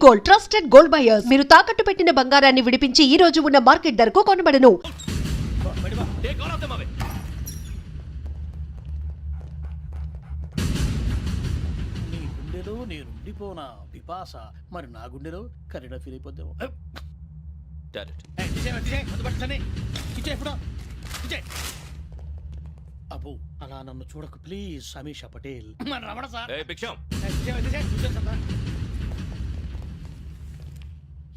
Gold, trusted gold buyers. మీరు తాకట్టు పెట్టిన బంగారాన్ని విడిపించి ఈ రోజు ఉన్న మార్కెట్ ధరకు కొనబడను. నీ గుండెలో నేనుండిపోనా పిపాస, మరి నా గుండెలో కరీడా ఫీల్ అయిపోద్దాము. అబ్బో అలా నన్ను చూడకు ప్లీజ్. సమీషా పటేల్ మన రమణ సార్.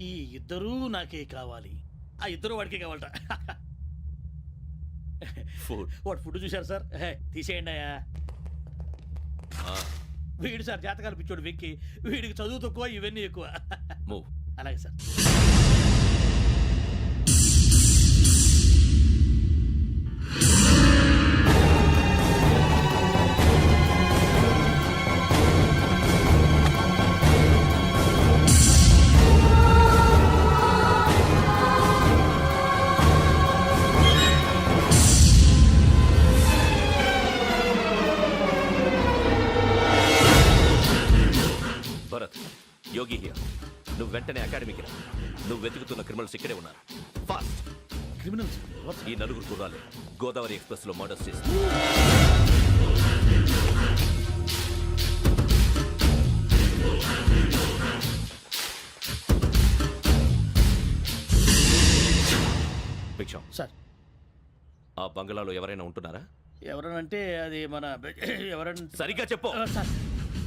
ఈ ఇద్దరూ నాకే కావాలి, ఆ ఇద్దరు వాడికే కావాలట. వాడు ఫుడ్ చూశారు సార్, తీసేయండి అయ్యా. వీడు సార్ జాతకాలు పిచ్చోడు వెక్కి, వీడికి చదువు తక్కువ ఇవన్నీ ఎక్కువ. అలాగే సార్. Bharat, Yogi here. నువ్వు వెంటనే అకాడమీకి రా. నువ్వు వెతుకుతున్న క్రిమినల్స్ ఇక్కడే ఉన్నారు. ఫాస్ట్. క్రిమినల్స్ ఈ నలుగురు కుర్రాలు గోదావరి ఎక్స్ప్రెస్ లో మర్డర్స్ చేసి భిక్షం సార్. ఆ బంగ్లాలో ఎవరైనా ఉంటున్నారా? ఎవరనంటే అది మన ఎవరన్నా సరిగ్గా చెప్పు సార్.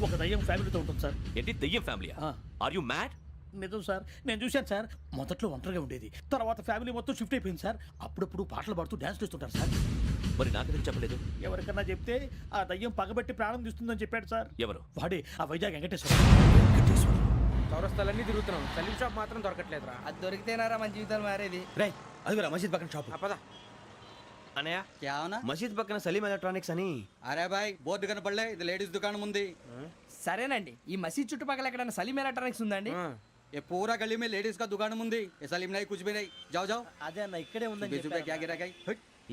ఒక దయ్యం ఫ్యామిలీతో ఉంటుంది సార్. ఏంటి దెయ్యం ఫ్యామిలీ? Are you mad? నిజం సార్, నేను చూశాను సార్. మొదట్లో ఒంటరిగా ఉండేది, తర్వాత ఫ్యామిలీ మొత్తం షిఫ్ట్ అయిపోయింది సార్. అప్పుడప్పుడు పాటలు పాడుతూ డ్యాన్స్ చేస్తుంటారు సార్. మరి నాకెందుకు చెప్పలేదు? ఎవరికన్నా చెప్తే ఆ దయ్యం పగబెట్టి ప్రాణం తీస్తుందని చెప్పాడు సార్. ఎవరు? వాడే ఆ వైజాగ్ వెంకటేశ్వర. చౌరస్తాలన్నీ తిరుగుతున్నాం, సలీం షాప్ మాత్రం దొరకట్లేదురా. అది దొరికితేనారా మన జీవితాలు మారేది. రే అదిగురా మసీద్ పక్కన షాప్. పదా అనయ్య, क्या होना? మసీద్ పక్కన సలీం ఎలక్ట్రానిక్స్ అని. అరే బాయ్, బోర్డు కనపడలే, ఇది లేడీస్ దుకాణం ఉంది. సరేనండి, ఈ మసీద్ చుట్టుపక్కల ఎక్కడైనా సలీం ఎలక్ట్రానిక్స్ ఉందండి? ये पूरा गली में लेडीज का दुकान मुंदी, ये सलीम नहीं कुछ भी नहीं. जाओ जाओ. అదే అన్న ఇక్కడే ఉందని बीस रुपए क्या गिरा गई.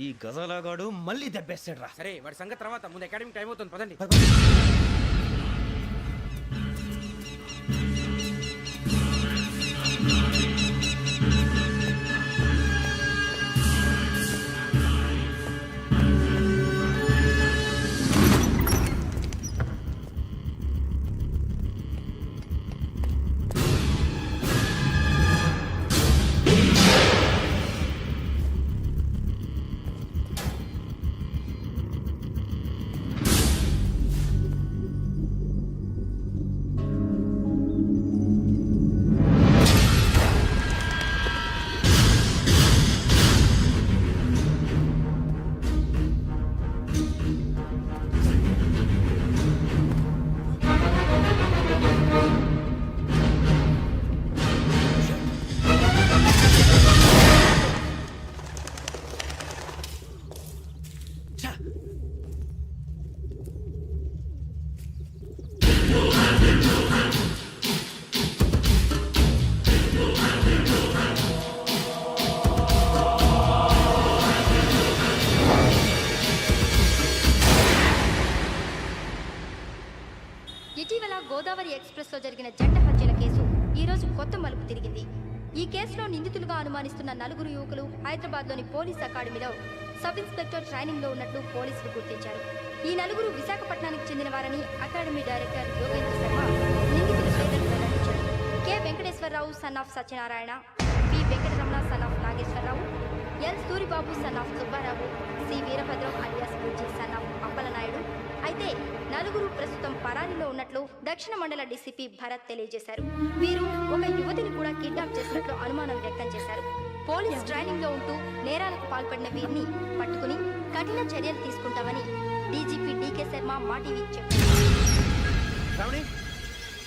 ఈ గజాలగాడు మళ్ళీ దెబ్బేస్తాడు రా. సరే వాడి సంగతి తర్వాత, ముందు అకాడమిక్ టైం అవుతుంది, పదండి. ఇటీవల గోదావరి ఎక్స్ప్రెస్ లో జరిగిన జంట హత్యల కేసు ఈ రోజు కొత్త మలుపు తిరిగింది. ఈ కేసులో నిందితులుగా అనుమానిస్తున్న నలుగురు యువకులు హైదరాబాద్ లోని పోలీస్ అకాడమీలో సబ్ ఇన్స్పెక్టర్ ట్రైనింగ్ లో ఉన్నట్లు పోలీసులు గుర్తించారు. ఈ నలుగురు విశాఖపట్నానికి చెందిన వారని అకాడమీ డైరెక్టర్ యోగేంద్ర శర్మ నిందితుల పేర్లను వెల్లడించారు. K Venkateswara Rao son of Satyanarayana, P Venkataramana son of Nageswara Rao, L Suribabu son of Subba Rao, C Veerabhadram alias Bujji son of Appala Naidu. అయితే నలుగురు ప్రస్తుతం పరారీలో ఉన్నట్లు దక్షిణ మండల డీసీపీ భరత్ తెలియజేశారు. వీరు ఒక యువతిని కూడా కిడ్నాప్ చేసినట్లు అనుమానం వ్యక్తం చేశారు. పోలీస్ ట్రైనింగ్ లో ఉంటూ నేరాలకు పాల్పడిన వీరిని పట్టుకుని కఠిన చర్యలు తీసుకుంటామని డీజీపీ డీకే శర్మ మా టీవీకి చెప్పారు. శ్రావణి,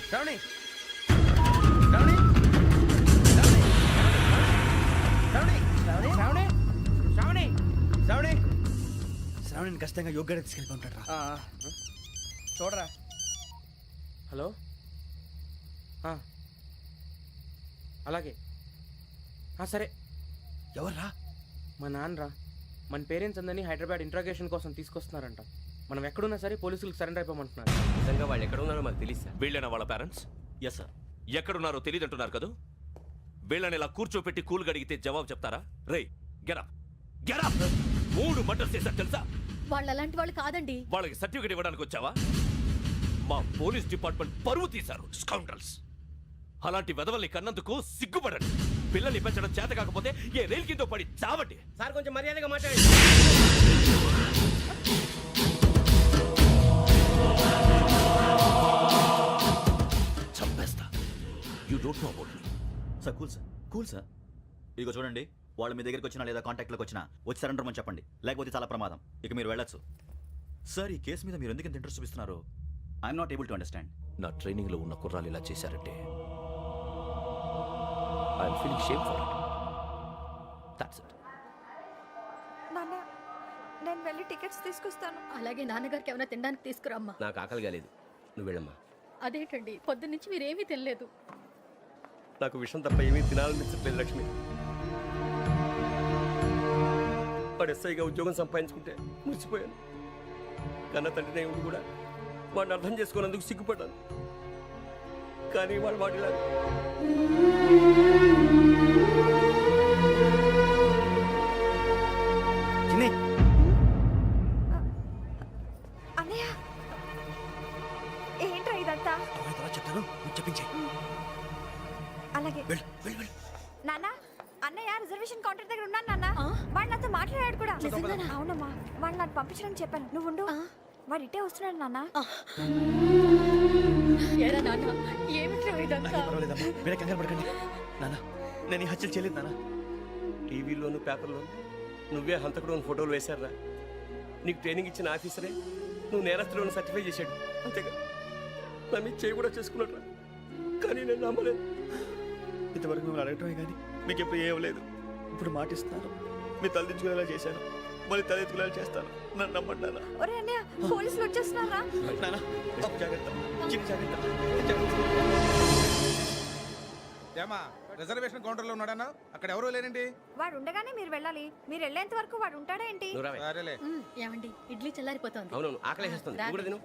శ్రావణి, శ్రావణి, శ్రావణి, శ్రావణి, శ్రావణి, శ్రావణి, శ్రావణిని ఖచ్చితంగా యోగ్యంగా తీసుకెళ్ళి ఉంటాడు రా. చూడరా. హలో, అలాగే, సరే. ఎవర్రా? మా నాన్నరా. మన పేరెంట్స్ అందరినీ హైదరాబాద్ ఇంట్రాగేషన్ కోసం తీసుకొస్తున్నారంట. మనం ఎక్కడున్నా సరే పోలీసులకు సరెండర్ అయిపోమంటున్నారు. నిజంగా వాళ్ళు ఎక్కడ ఉన్నారో మాకు తెలియదు సార్. వీళ్ళైనా వాళ్ళ పేరెంట్స్? Yes sir. ఎక్కడున్నారో తెలియదంటున్నారు కదా. వీళ్ళని ఇలా కూర్చోపెట్టి కూల్ గడిగితే జవాబు చెప్తారా? రేయ్ గెటప్ గెటప్. 3 మర్డర్స్ చేశారు తెలుసా? వాళ్ళు అలాంటి వాళ్ళు కాదండి. వాళ్ళకి సర్టిఫికేట్ ఇవ్వడానికి వచ్చావా? మా పోలీస్ డిపార్ట్మెంట్ పరువు తీశారు స్కౌండ్రల్స్. అలాంటి వెధవల్ని కన్నందుకు సిగ్గుపడండి. పిల్లల్ని పెంచడం చేత కాకపోతే ఏ రైలు కింద పడి చావండి. సార్ కొంచెం మర్యాదగా మాట్లాడండి. చంపేస్తా. You don't know about me. Sir cool sir. ఇదిగో చూడండి, వాళ్ళు మీ దగ్గరికి వచ్చినా లేదా కాంటాక్ట్లోకి వచ్చినా వచ్చి సరెండర్ అని చెప్పండి, లేకపోతే చాలా ప్రమాదం. ఇక మీరు వెళ్ళొచ్చు. సార్, ఈ కేసు మీద మీరు ఎందుకు ఇంత ఇంట్రెస్ట్ చూపిస్తున్నారు? I'm not able to understand. నా ట్రైనింగ్ లో ఉన్న కుర్రాలు ఇలా చేశారంటే I'm feeling shame for it. That's it. నాన్న, నేను వెళ్ళి టికెట్స్ తీసుకొస్తాను. అలాగే నాన్నగారికి ఏమైనా తినడానికి తీసుకురమ్మా. నాకు ఆకలి కాలేదు, నువ్వు వెళ్ళమ్మా. అదేంటండి, పొద్దున్నుంచి మీరేమీ తినలేదు. నాకు విషయం తప్ప ఏమీ తినాలనిపించట్లేదు లక్ష్మి. వాడు ఎస్ఐగా ఉద్యోగం సంపాదించుకుంటే మురిసిపోయాను. కన్న తండ్రినే ఉండి కూడా వాడిని అర్థం చేసుకున్నందుకు సిగ్గుపడ్డాను. కానీ వాడు వాడిలా అన్నయ్య, ఏంట్రా ఇదంతా? చెప్తాను, చెప్పించే. అలాగే నాన్న, అన్నయ్య రిజర్వేషన్ కౌంటర్ దగ్గర ఉన్నాను నాన్న. వాడు నాతో మాట్లాడాడు కూడా. అవునమ్మా, వాడు నాకు పంపించడానికి చెప్పాను. నువ్వు ఉండు, వాడు ఇట్టే వస్తున్నాడు నాన్న. మీరే కంగారు పడకండి నాన్న, నేను ఈ హత్యలు చేయలేదు నాన్న. టీవీలోను పేపర్లోను నువ్వే హంతకుడు ఫోటోలు వేశారా? నీకు ట్రైనింగ్ ఇచ్చిన ఆఫీసరే నువ్వు నేరస్తులను సర్టిఫై చేశాడు. అంతేగా నా మీద చేయి కూడా చేసుకున్నట్రా. కానీ నేను నమ్మలేదు. ఇంతవరకు మిమ్మల్ని అడగటమే కానీ మీకు ఎప్పుడు ఏమలేదు. ఇప్పుడు మాటిస్తున్నాను, మీ తలదించుకునేలా చేశాను, మళ్ళీ తలెత్తుకునేలా చేస్తాను. నన్ను నమ్మండి నాన్న. ఒరే అన్నయ్య, పోలీసులు వచ్చేస్తున్నారా? నాన్న, జాగ్రత్త, చిన్న జాగ్రత్త. ఏమా రిజర్వేషన్ కౌంటర్లో ఉన్నాడన్నా? అక్కడ ఎవరూ లేనండి. వాడు ఉండగానే మీరు వెళ్ళాలి. మీరు వెళ్ళేంత వరకు వాడు ఉంటాడా ఏంటి? నువ్వు రావే. సరేలే. ఏమండి, ఇడ్లీ చల్లారిపోతుంది. అవునవును, ఆకలి వేస్తుంది. నువ్వు కూడా తిను.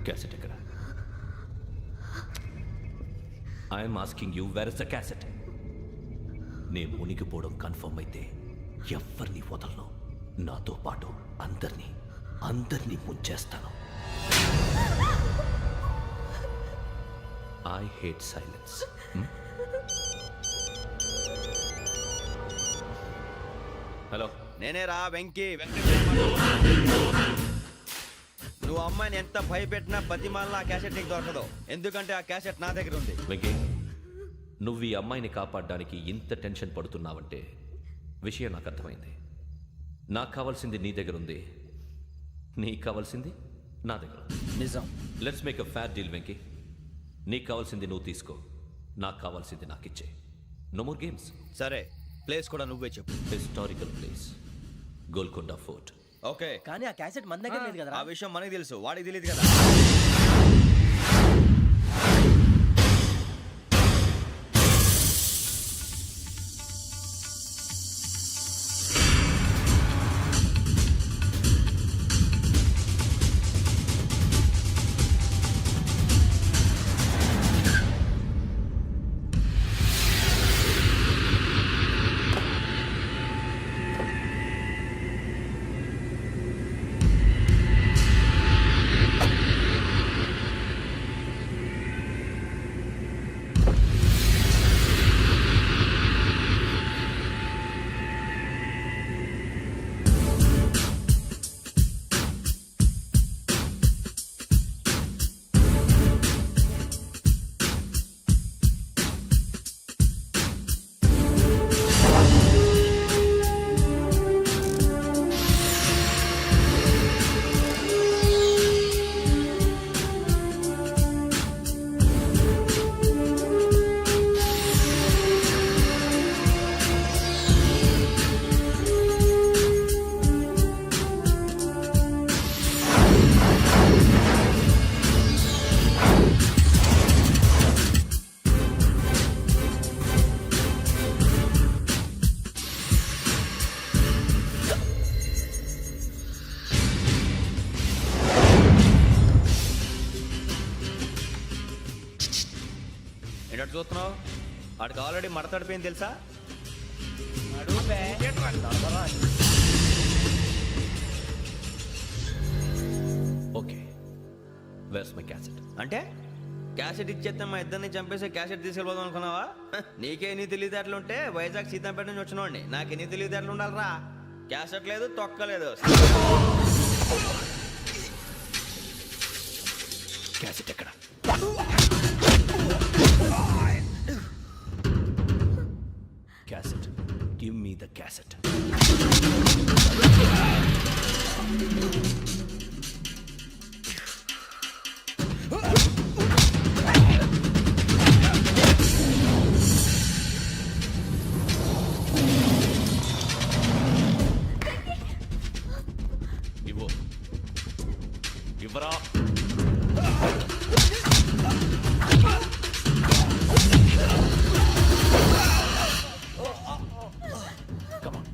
క్యాసెట్ ఎక్కడ? I'm asking you, where is the cassette? నేను మునిగిపోవడం కన్ఫర్మ్ అయితే ఎవరిని వదలను. నాతో పాటు అందరినీ ముంచేస్తాను. I hate silence. హలో, నేనేరా వెంకీ. నువ్వు అమ్మాయిని ఎంత భయపెట్టినా బతిమాలినా ఆ క్యాసెట్ నీకు దొరకదు. ఎందుకంటే ఆ క్యాసెట్ నా దగ్గర ఉంది. వెంకీ, నువ్వు ఈ అమ్మాయిని కాపాడడానికి ఇంత టెన్షన్ పడుతున్నావంటే విషయం నాకు అర్థమైంది. నాకు కావాల్సింది నీ దగ్గర ఉంది, నీకు కావాల్సింది నా దగ్గర ఉంది. నిజం. Let's make a fair deal Venky. నీకు కావాల్సింది నువ్వు తీసుకో, నాకు కావాల్సింది నాకు ఇచ్చే. No more games. సరే, ప్లేస్ కూడా నువ్వే చెప్పు. Historical place, Golconda fort. Okay, కానీ ఆ క్యాసెట్ మన దగ్గర లేదు కదా. ఆ విషయం మనకి తెలుసు, వాడికి తెలియదు కదా. చూస్తున్నావు? వాడికి ఆల్రెడీ మడతడిపోయింది తెలుసా? Okay, where's my cassette? అంటే క్యాసెట్ ఇచ్చేస్తే మా ఇద్దరిని చంపేసి క్యాసెట్ తీసుకెళ్ళిపోదాం అనుకున్నావా? నీకే ఎన్ని తెలివితేటలు ఉంటే వైజాగ్ సీతంపేట నుంచి వచ్చినోడిని నాకు ఎన్ని తెలివితేటలు ఉండాలిరా? క్యాసెట్ లేదు, తొక్కలేదు. క్యాసెట్ ఎక్కడ? Cassette, give me the cassette. ఇవ్వు, ఇవ్వరా. Come on,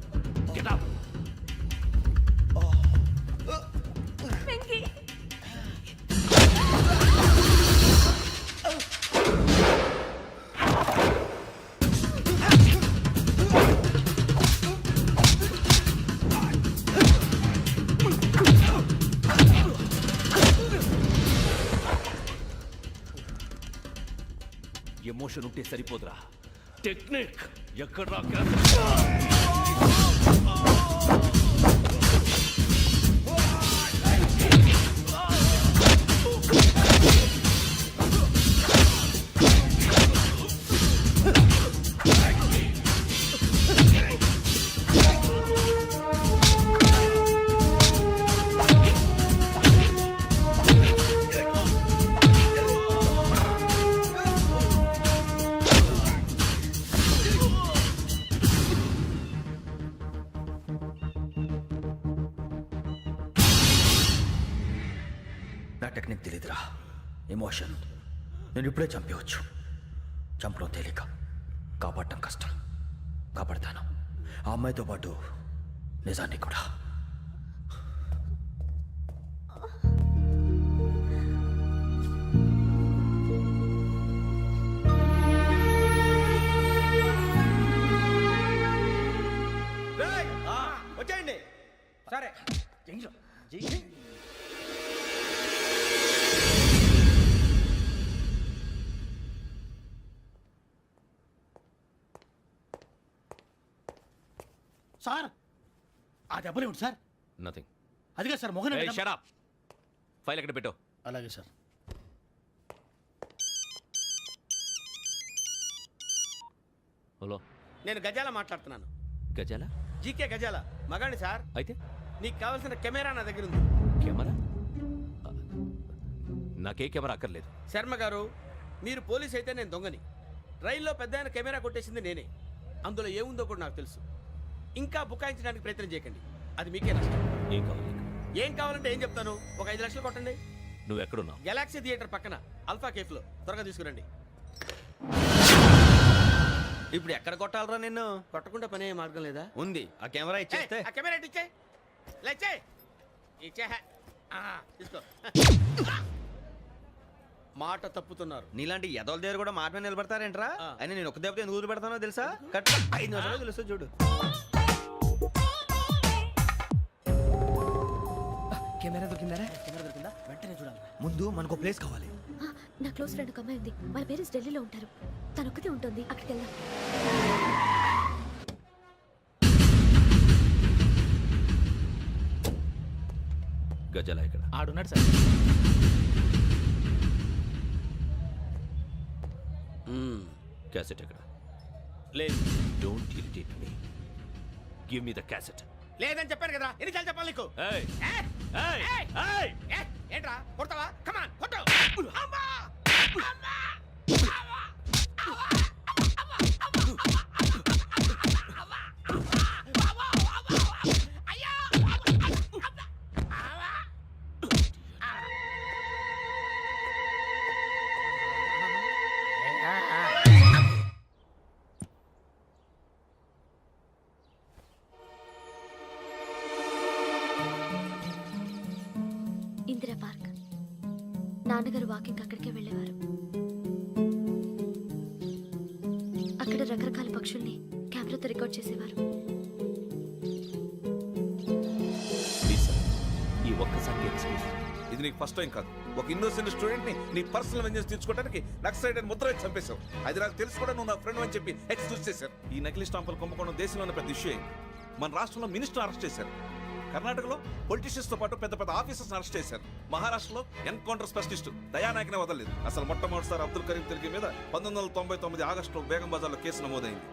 get up. Emotion ఉంటే సరిపోదురా, టెక్నిక్ ఎక్కడ? నా టెక్నిక్ తెలీదురా, ఎమోషన్. నేను ఇప్పుడే చంపేవచ్చు. చంపడం తేలిక, కాపాడటం కష్టం. కాపాడతాను ఆ అమ్మాయితో పాటు నిజాన్ని కూడా. వచ్చేయండి. సరే సార్ ఆ దెబ్బలేమిటి సార్? నథింగ్. అదిగా సార్ మొహన్ షట్ అప్. ఫైల్ ఎక్కడ పెట్టు? అలాగే సార్. హలో, నేను గజాల మాట్లాడుతున్నాను. గజాల? జీకే గజాల మగాండి సార్. అయితే నీకు కావాల్సిన కెమెరా నా దగ్గర ఉంది. కెమెరా? నాకే కెమెరా అక్కర్లేదు. శర్మ గారు, మీరు పోలీస్ అయితే నేను దొంగని. రైల్లో పెద్ద ఆయన కెమెరా కొట్టేసింది నేనే. అందులో ఏముందో కూడా నాకు తెలుసు. ఇంకా బుకాయించడానికి ప్రయత్నం చేయకండి, అది మీకే నష్టం. ఏం కావాలి నీకు? ఏం కావాలంటే ఏం చెప్తాను. ఒక 5 లక్షలు కొట్టండి. నువ్వు ఎక్కడున్నావు? గెలాక్సీ థియేటర్ పక్కన అల్ఫా కేఫ్లో. త్వరగా తీసుకురండి. ఇప్పుడు ఎక్కడ కొట్టాలరా నిన్ను? కొట్టకుండా పనే మార్గం లేదా? ఉంది, ఆ కెమెరా ఇచ్చేస్తే. ఆ కెమెరా ఇచ్చే లేచే ఇచ్చే. తీసుకో. మాట తప్పుతున్నారు. నీలాంటి ఎదల దగ్గర కూడా మాట మీద నిలబడతారేంట్రా? ఆ. అయినా నేను ఒక దెబ్బతో ఎందుకు ఊరు పెడతానో తెలుసా? కట్ 5 నిమిషాలు తెలుసు చూడు. కెమెరా దొరికిందా? వెంటనే చూడాలి. ముందు మనకు ప్లేస్ కావాలి. నా క్లోజ్ ఫ్రెండ్ ఒక అమ్మాయి ఉంది. వాళ్ళ పేరెంట్స్ ఢిల్లీలో ఉంటారు. తను ఒక్కతే ఉంటుంది. అక్కడికి వెళ్దాం. గజాల ఇక్కడ? ఆడున్నాడు సార్. క్యాసెట్ ఎక్కడ? లేదు. Don't irritate me. Give me the cassette. లేదని చెప్పాను కదా, ఎన్నిసార్లు చెప్పాలి నీకు? ఏయ్ ఏయ్! ఏయ్ ఏయ్! ఏయ్! ఏంట్రా కొడతావా? కమాన్ కొట్టు. అమ్మా! అమ్మా! ఇందిరా పార్క్. నాన్నగారు వాకింగ్ అక్కడికే వెళ్ళేవారు. పక్షుల్ని కెమెరాతో రికార్డ్ చేసేవారు. ప్లీజ్ సార్ ఈ ఒక్కసారి ఎక్స్క్యూజ్. ఇది నీకు ఫస్ట్ టైం కాదు. ఒక ఇన్నోసెంట్ స్టూడెంట్ ని నీ పర్సనల్ వెంజెన్స్ తీర్చుకోవడానికి నక్సలైట్ అని ముద్ర వేసి చంపేశావు. అది నాకు తెలుసు కూడా నువ్వు నా ఫ్రెండ్ అని చెప్పి ఎక్స్క్యూజ్ చేశారు. ఈ నకిలీ స్టాంపులు కుంభకోణం దేశంలో ఉన్న పెద్ద ఇష్యూ అయింది. మన రాష్ట్రంలో మినిస్టర్ అరెస్ట్ చేశారు. కర్ణాటకలో పొలిటీషియన్స్ తో పాటు పెద్ద పెద్ద ఆఫీసర్స్ అరెస్ట్ చేశారు. మహారాష్ట్రలో ఎన్కౌంటర్ స్పెషలిస్ట్ దయానాయకనే వదలలేదు. అసలు మొట్టమొదటిసారి అబ్దుల్ కరీం తిరిగి మీద 1999 ఆగస్టులో బేగం బజార్లో కేసు నమోదైంది.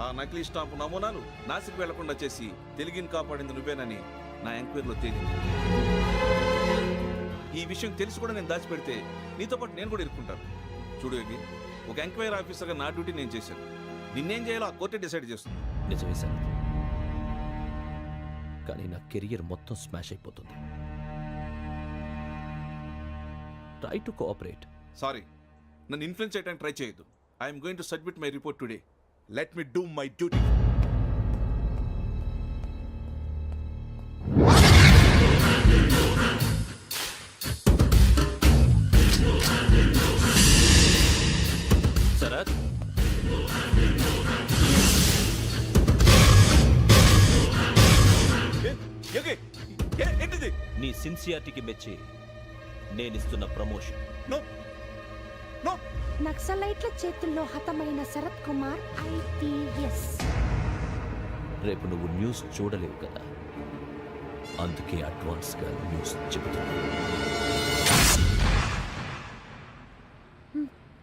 ఆ నకిలీ స్టాంపు నమూనాలు నాసిక్ వెళ్లకుండా చేసి తెలుగుని కాపాడింది నువ్వేనని నా ఎంక్వైరీలో తేలింది. ఈ విషయం తెలిసి కూడా నేను దాచిపెడితే నీతో పాటు నేను కూడా ఇరుక్కుంటాను. చూడు యోగి, ఒక ఎంక్వైరీ ఆఫీసర్గా నా డ్యూటీ నేను చేశాను. నిన్నేం చేయాలో ఆ కోర్టే డిసైడ్ చేస్తుంది. నిజమే సార్, కానీ నా కెరియర్ మొత్తం స్మాష్ అయిపోతుంది. Try to cooperate. సారీ, నన్ను ఇన్ఫ్లుయెన్స్ చేయడానికి ట్రై చేయొద్దు. I'm going to submit my report today. Let me do my duty. Sharath, ఏంటిది? నీ సిన్సియారిటీకి మెచ్చి నేనిస్తున్న ప్రమోషన్. No no. నక్సలైట్ల చేతుల్లో హతమైన శరత్ కుమార్ IPS. రేపు నువ్వు న్యూస్ చూడలేవు కదా, అందుకే అడ్వాన్స్గా న్యూస్ చెబుతున్నా.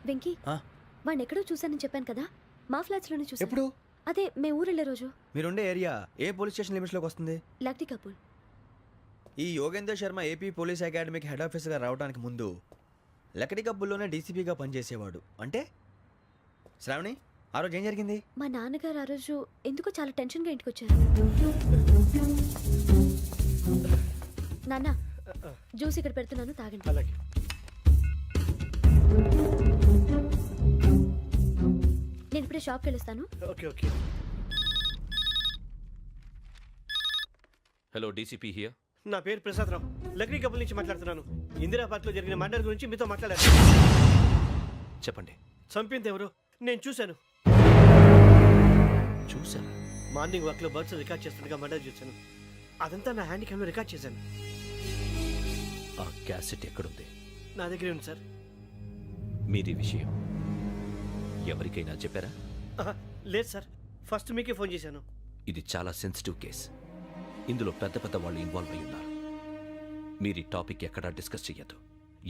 వెంకీ, వాడిని ఎక్కడో చూశానని చెప్పాను కదా, మా ఫ్లాట్స్ లోనే చూసాను. ఎప్పుడు? అదే మేము ఊరెళ్ళే రోజు. మీరుండే ఏరియా ఏ పోలీస్ స్టేషన్ లిమిట్స్లోకి వస్తుంది? లక్టీ కపూర్. ఈ యోగేందర్ శర్మ ఏపీ పోలీస్ అకాడమీకి హెడ్ ఆఫీసర్గా రావడానికి ముందు లకడి కబ్బుల్లోనే డీసీపీగా పనిచేసేవాడు. అంటే శ్రావణి, ఆ రోజు ఏం జరిగింది? మా నాన్నగారు ఆ రోజు ఎందుకో చాలా టెన్షన్గా ఇంటికి వచ్చారు. నాన్న, జ్యూస్ ఇక్కడ పెడుతున్నాను, తాగండి. అలాగే. నేను ఇప్పుడే షాప్కి వెళ్ళొస్తాను. Okay okay. Hello, DCP here. నా పేరు ప్రసాదరావు, లక్డీ కపుల్ నుంచి మాట్లాడుతున్నాను. ఇందిరాబాద్లో జరిగిన మర్డర్ గురించి మీతో మాట్లాడారు. చెప్పండి. చంపింది ఎవరు? నేను చూశాను. చూసారా? మార్నింగ్ వాక్లో బర్డ్స్ రికార్డ్ చేస్తుండగా మర్డర్ చూశాను. అదంతా నా హ్యాండ్ క్యామ్లో రికార్డ్ చేశాను. ఆ క్యాసెట్ ఎక్కడుంది? నా దగ్గరే ఉంది సార్. మీది విషయం ఎవరికైనా చెప్పారా? ఆహా, లేదు సార్, ఫస్ట్ మీకే ఫోన్ చేశాను. ఇది చాలా సెన్సిటివ్ కేస్. ఇందులో పెద్ద పెద్ద వాళ్ళు ఇన్వాల్వ్ అయి ఉన్నారు. మీరు ఈ టాపిక్ ఎక్కడా డిస్కస్ చెయ్యొద్దు.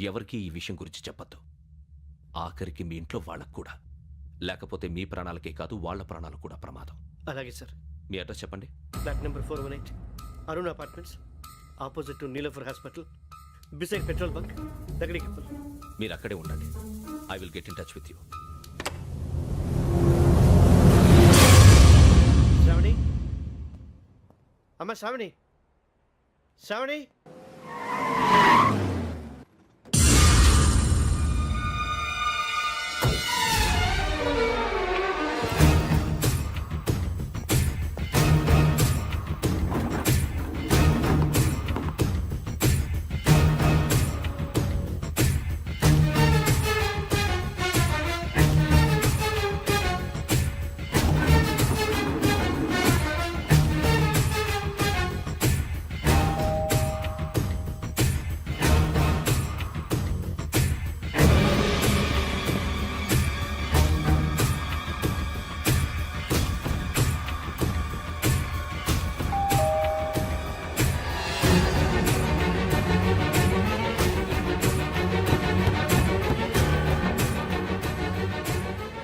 ఎవరికి ఈ విషయం గురించి చెప్పొద్దు. ఆఖరికి మీ ఇంట్లో వాళ్ళకు కూడా. లేకపోతే మీ ప్రాణాలకే కాదు, వాళ్ళ ప్రాణాలు కూడా ప్రమాదం. అలాగే సార్. మీ అడ్రస్ చెప్పండి. Flat number 418, Arun apartments, opposite to Niloufer hospital, beside petrol bunk, Lakdikapul. మీరు అక్కడే ఉండండి. I will get in touch with you. Sravani, అమ్మ శ్రావణి, శ్రావణి.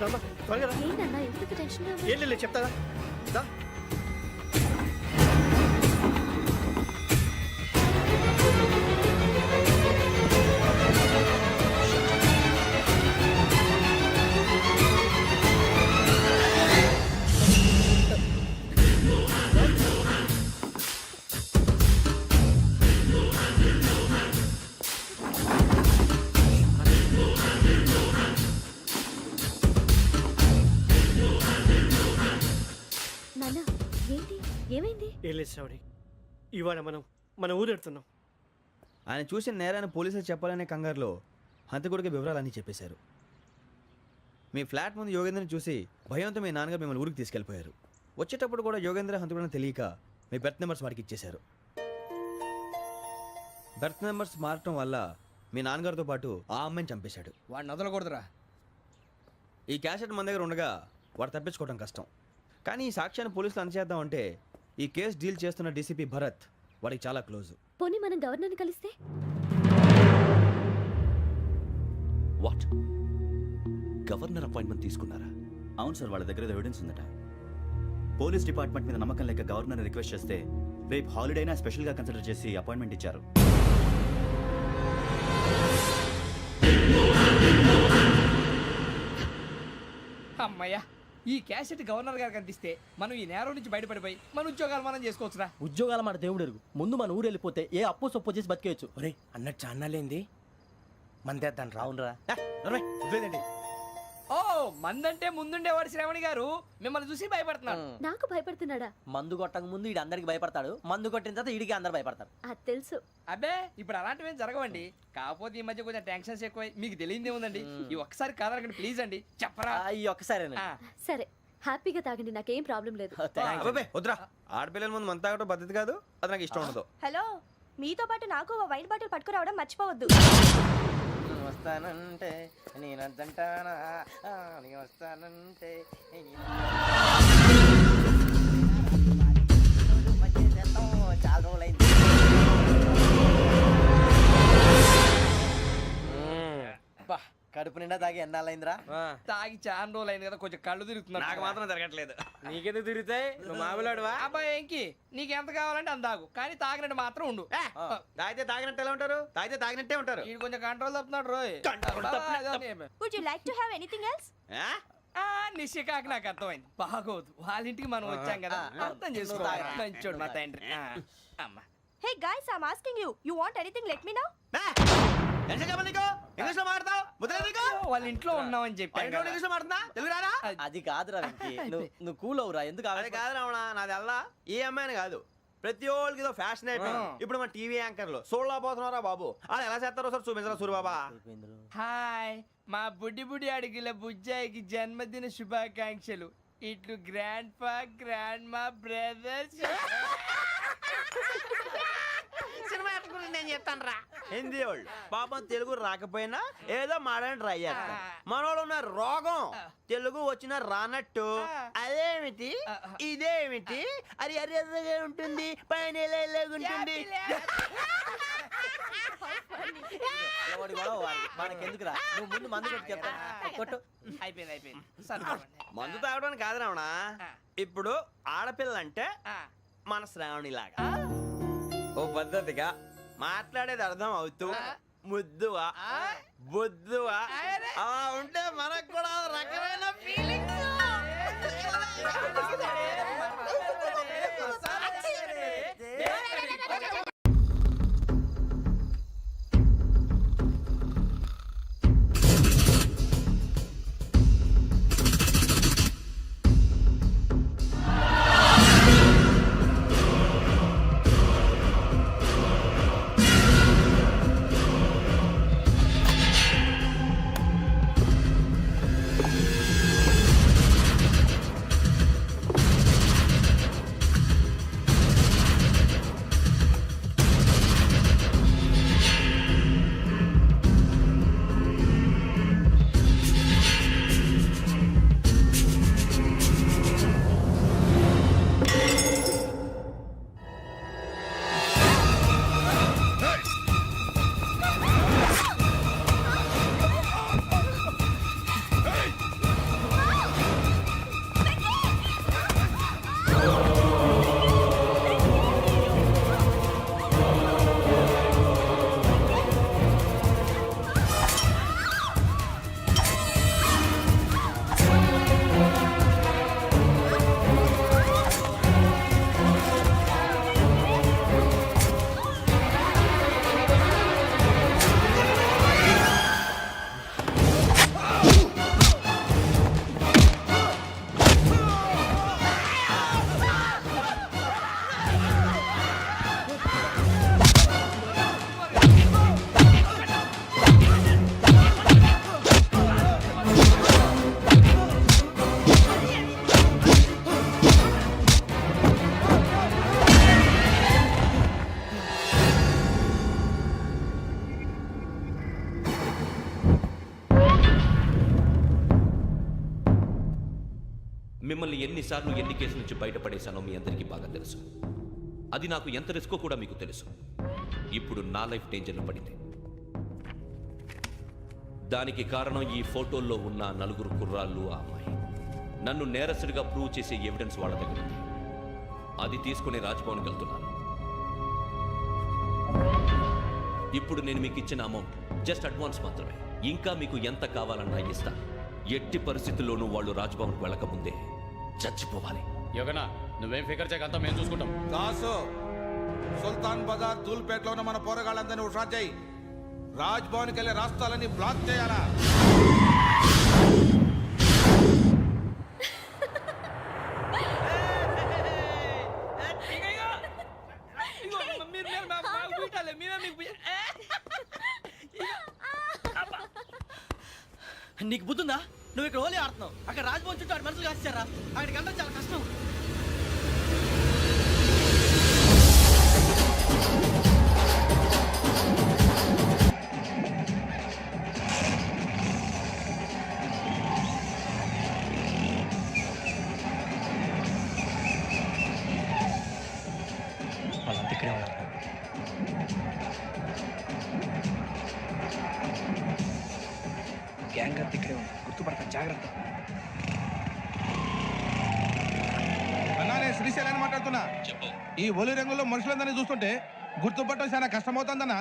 రామ్మా, త్వరగా రా. ఏంటన్నా ఎందుకు టెన్షన్గా ఉన్నారు? ఏం లేదు, చెప్తారా? దా. నాన్న, ఏంటి, ఏమైంది? ఏం లేదు శ్రావణి, ఇవాళ మనం మన ఊరు వెళ్తున్నాం. ఆయన చూసిన నేరాన్ని పోలీసులు చెప్పాలనే కంగారులో హంతకుడికి వివరాలన్నీ చెప్పేశారు. మీ ఫ్లాట్ ముందు యోగేంద్రని చూసి భయంతో మీ నాన్నగారు మిమ్మల్ని ఊరికి తీసుకెళ్ళిపోయారు. వచ్చేటప్పుడు కూడా యోగేంద్ర హంతకుడని తెలియక మీ బెర్త్ నెంబర్స్ వాడికి ఇచ్చేశారు. బెర్త్ నెంబర్స్ మారటం వల్ల మీ నాన్నగారితో పాటు ఆ అమ్మాయిని చంపేశాడు. వాడిని వదలకూడదురా. ఈ క్యాసెట్ మన దగ్గర ఉండగా వాడు తప్పించుకోవడం కష్టం. కానీ ఈ సాక్ష్యాన్ని పోలీసులు అందజేద్దామంటే ఈ కేసు డీల్ చేస్తున్న డీసీపీ భరత్ వాడికి చాలా క్లోజ్. పోనీ మనం గవర్నర్ని కలిస్తే? వాట్? గవర్నర్ అపాయింట్మెంట్ తీసుకున్నారా? అవును సార్, వాళ్ళ దగ్గర ఎవిడెన్స్ ఉందట. పోలీస్ డిపార్ట్మెంట్ మీద నమ్మకం లేక గవర్నర్ రిక్వెస్ట్ చేస్తే రేపు హాలిడేనా స్పెషల్గా కన్సిడర్ చేసి అపాయింట్మెంట్ ఇచ్చారు. అమ్మయ్యా, ఈ క్యాసెట్ గవర్నర్ గారికి అందిస్తే మనం ఈ నేరం నుంచి బయటపడిపోయి మన ఉద్యోగాలు మనం చేసుకోవచ్చురా. ఉద్యోగాల మాట దేవుడు ఎరుగు. ముందు మన ఊరు వెళ్ళిపోతే ఏ అప్పు సొప్పు చేసి బతికేయచ్చు. ఒరే అన్నట్టు చాన్నాలేంది మందేద్దాం రా. అవునరా? వదిలేదండి. ఓ మందంటే ముందుండేవాడు శ్రావణి గారు మిమ్మల్ని చూసి భయపడుతున్నాడు. నాకు భయపడుతున్నాడా? మందు కొట్టక ముందు ఈడు అందరికి భయపడతాడు, మందు కొట్టిన తర్వాత ఈడికి అందరు భయపడతారు. అది తెలుసు. అబ్బే ఇప్పుడు అలాంటివి ఏం జరగవండి. కాకపోతే ఈ మధ్య కొంచెం టెన్షన్స్ ఎక్కువ, మీకు తెలియదే ఉందండి. ఈ ఒక్కసారి కాదనకండి ప్లీజ్ అండి, చెప్పరా. ఈ ఒక్కసారి సరే హ్యాపీగా తాగండి, నాకేం ప్రాబ్లం లేదు. అబ్బాబే వద్దురా, ఆడపిల్లల ముందు మన తాగటం పద్ధతి కాదు, అది నాకు ఇష్టం ఉండదు. హలో, మీతో పాటు నాకు ఓ వైన్ బాటిల్ పట్టుకురావడం మర్చిపోవద్దు. వస్తానంటే నేనంటానా, వస్తానంటే చాలా రోజులైంది. కడుపు నిండా తాగి ఎన్నాళ్ళైందిరా? తాగి చాలా రోజులు అయింది కదా, కొంచెం కళ్ళు తిరుగుతున్నా. నాకు మాత్రం జరగట్లేదు. నీకెందుకు తిరుగుతాయి? నువ్వు మామిలాడువా? అబ్బాయి ఏంకి నీకు ఎంత కావాలంటే అంత తాగు, కానీ తాగినట్టు మాత్రం ఉండు. తాగితే తాగినట్టు ఎలా ఉంటారు? తాగితే తాగినట్టే ఉంటారు. వీడు కొంచెం కంట్రోల్ తప్పుతున్నాడు రోయ్. Would you like to have anything else? నిశ్చికాకి నాకు అర్థమైంది. బాగోదు, వాళ్ళ ఇంటికి మనం వచ్చాం కదా, అర్థం చేసుకోవాలి. మంచోడు మా తండ్రి. అమ్మా hey guys, I am asking you, you want anything let me know. English లో మాట్లాడతావు? వాళ్ళ ఇంట్లో ఉన్నామని చెప్పి ఇంగ్లీష్ లో మాట్లాడుతున్నా, తెలుగు రాదా? అది కాదురా వెంకీ, నువ్వు కూల్ అవురా. ఎందుకు అదే కాదు రావణ, నాది అల్లా ఏ అమ్మాయిని కాదు, ప్రతి ఒళ్ళకి ఏదో ఫ్యాషన్ అయిపోయింది. ఇప్పుడు మన టీవీ యాంకర్లు సోళ్ళ పోతున్నారా బాబు, అది ఎలా చేస్తారో సార్ చూపించరా సూరిబాబా. హాయ్, మా బుడ్డి బుడి అడిగిల బుజ్జాయికి జన్మదిన శుభాకాంక్షలు. ఇట్లు గ్రాండ్ ఫా గ్రాండ్ మా బ్రదర్స్. సినిమా గురించి నేను చెప్తాను రా. హిందీ వాళ్ళు పాపం తెలుగు రాకపోయినా ఏదో మాడని ట్రై చేస్తారు. మనోళ్ళు ఉన్న రోగం తెలుగు వచ్చిన రానట్టు అదేమిటి ఇదేమిటి అది అర్రగా ఉంటుంది, పైన ఉంటుంది. మనకెందుకురా, నువ్వు ముందు మందు కొట్టి చెప్తాను. కొట్టు. అయిపోయింది. మందు తాగడానికి కాదు రావణ, ఇప్పుడు ఆడపిల్లంటే మన శ్రావణి లాగా ఓ పద్ధతిగా మాట్లాడేది అర్థం అవుతూ ముద్దువా బొద్దువా అలా ఉంటే మనకు కూడా రకమైన ఫీలింగ్స్. ఎన్నిసార్లు ఎన్ని కేసుల నుంచి బయటపడేశానో మీ అందరికీ బాగా తెలుసు. అది నాకు ఎంత రిస్కో కూడా మీకు తెలుసు. ఇప్పుడు నా లైఫ్ డేంజర్లో పడింది. దానికి కారణం ఈ ఫోటోల్లో ఉన్న 4 కుర్రాళ్ళు, ఆ అమ్మాయి. నన్ను నేరస్తుడిగా ప్రూవ్ చేసే ఎవిడెన్స్ వాళ్ళ దగ్గర ఉంది. అది తీసుకుని రాజ్భవన్కి వెళ్తున్నాను. ఇప్పుడు నేను మీకు ఇచ్చిన అమౌంట్ జస్ట్ అడ్వాన్స్ మాత్రమే. ఇంకా మీకు ఎంత కావాలన్నా ఇస్తా. ఎట్టి పరిస్థితుల్లోనూ వాళ్ళు రాజ్భవన్కి వెళ్ళకముందే చచ్చిపోవాలి. యోగనా నువ్వేం ఫికర్ చేయకంతా మేము చూసుకుంటాం. దాసు సుల్తాన్ బజార్ ధూల్పేటలో ఉన్న మన పోరగాళ్ళందరినీ హుషారు చేయి. రాజ్ భవన్కి వెళ్ళే రాష్ట్రాలన్నీ బ్లాక్ చేయాలా? నీకు బుద్ధుందా? నువ్వు ఇక్కడ హోలీ ఆడుతున్నావు, అక్కడ రాజ్భవన్ చుట్టూ ఆడు మనుషులు కాస్తారా? అక్కడికి వెళ్ళడం చాలా కష్టం. వాళ్ళంతా ఇక్కడే ఉన్నారు. గ్యాంగ్ అంతా ఇక్కడే ఉన్నారు, గుర్తుపడతాను, జాగ్రత్త. అన్నా శ్రీశైలాన్ని మాట్లాడుతున్నా. ఈ ఒలి రంగులో మనుషులందరినీ చూస్తుంటే గుర్తుపట్టడం చాలా కష్టమవుతుందన్నా.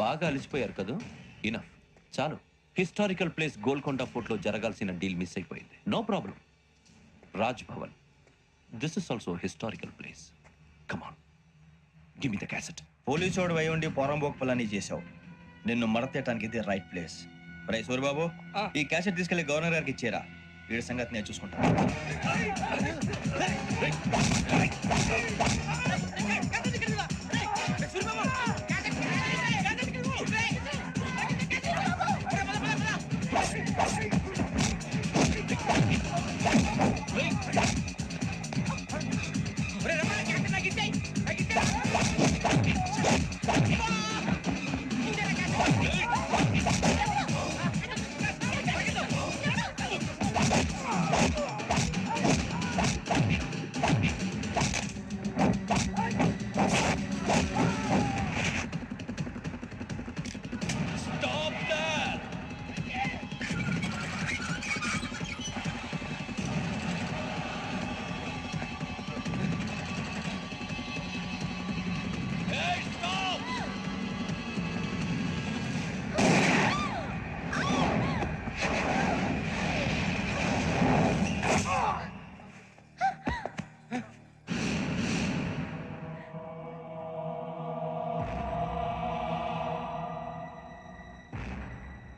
బాగా అలిసిపోయారు కదా? ఇనఫ్, చాలు. హిస్టారికల్ ప్లేస్ గోల్కొండ ఫోర్ట్లో జరగాల్సిన డీల్ మిస్ అయిపోయింది. No problem. Raj Bhavan, this is also historical place. Come on, give me the cassette. Police వాడు అయి ఉండి పోరంబోకు పలాని చేసావు. నిన్ను మడతేయటానికి ఇది రైట్ ప్లేస్. రై సూరిబాబు, ఈ క్యాసెట్ తీసుకెళ్లి గవర్నర్ గారికి ఇచ్చేరా. వీడి సంగతి నేను చూసుకుంటా.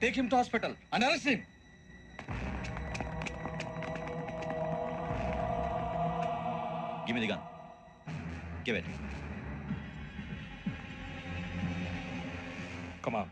Take him to hospital and arrest him. Give me the gun. Give it. Come on.